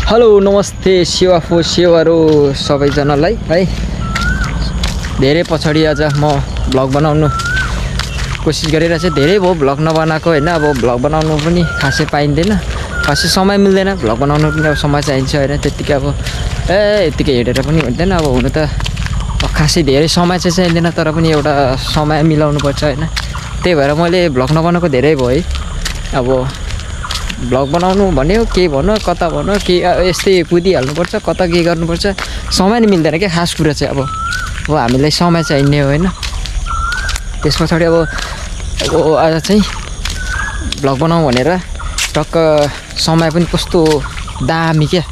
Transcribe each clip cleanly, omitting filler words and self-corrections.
Hello नमस्ते सेवाफो सेवारो सबैजनालाई है। धेरै पछाडि आज म भ्लग बनाउनु कोसिस गरिरहेको छु। धेरै भयो भ्लग नबनाएको हैन। अब भ्लग बनाउनु पनि खासै पाइँदैन, खासै समय मिल्दैन। भ्लग बनाउनु पनि अब समय चाहिन्छ हैन। त्यतिकै अब यतिकै हेरेर पनि हुँदैन। अब हुनु त खासै धेरै समय चाहिँ चाहिँदैन, तर पनि एउटा समय मिलाउनु पर्छ हैन। त्यही भएर मैले भ्लग नबनाएको धेरै भयो है। अब भ्लग बनाउनु भन्यो के भन्नु कता भन्नु के यस्तै कुदिहाल्नुपर्छ, कता के गर्नुपर्छ, समय नै मिल्दैन क्या। खास कुरा चाहिँ अब हामीलाई समय चाहिने हो हैन। त्यस पछाडि अब आज चाहिँ भ्लग बनाउँ भनेर टक्क समय पनि कस्तो दामी क्या।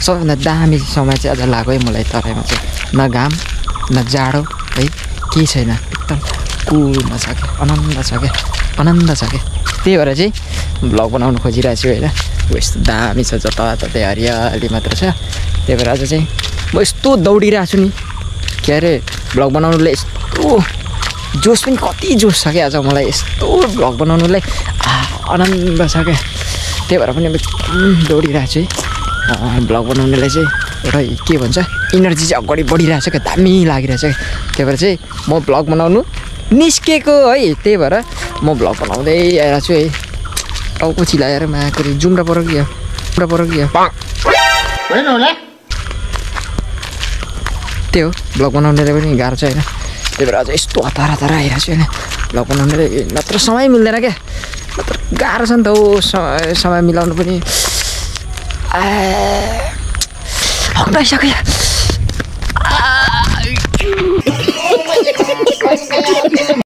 सबैभन्दा दामी समय चाहिँ आज लाग्यो है मलाई। तराईमा चाहिँ न घाम न जाडो है, केही छैन, एकदम कुलमा छ क्या, आनन्द छ क्या, आनन्द छ क्या। त्यही भएर चाहिँ भ्लग बनाउनु खोजिरहेको छु होइन। यस्तो दामी छ, जताततै हरियाली मात्र छ। त्यही भएर आज चाहिँ म यस्तो दौडिरहेको छु नि, के अरे भ्लग बनाउनुलाई यस्तो जोस पनि कति जोस छ क्या आज मलाई। यस्तो भ्लग बनाउनुलाई आनन्द छ क्या। त्यही भएर पनि अब एकदम दौडिरहेको छु है। भ्लग बनाउनुलाई चाहिँ एउटा के भन्छ इनर्जी चाहिँ अगाडि बढिरहेको छ क्या, दामी लागिरहेछ क्या। त्यही भएर चाहिँ म भ्लग बनाउनु निस्केको है। त्यही भएर म भ्लग बनाउँदै आइरहेको छु है। टाउको चिलाएर मायाको जुम्रा पर गयो, होइन होला। त्यही हो, भ्लग बनाउनेलाई पनि गाह्रो छ होइन। त्यही भएर आज यस्तो हतार आइरहेको छु होइन। भ्लग बनाउनेलाई नत्र समय मिल्दैन क्या, नत्र गाह्रो छ नि त हो समय मिलाउनु पनि। हक्राइसक्यो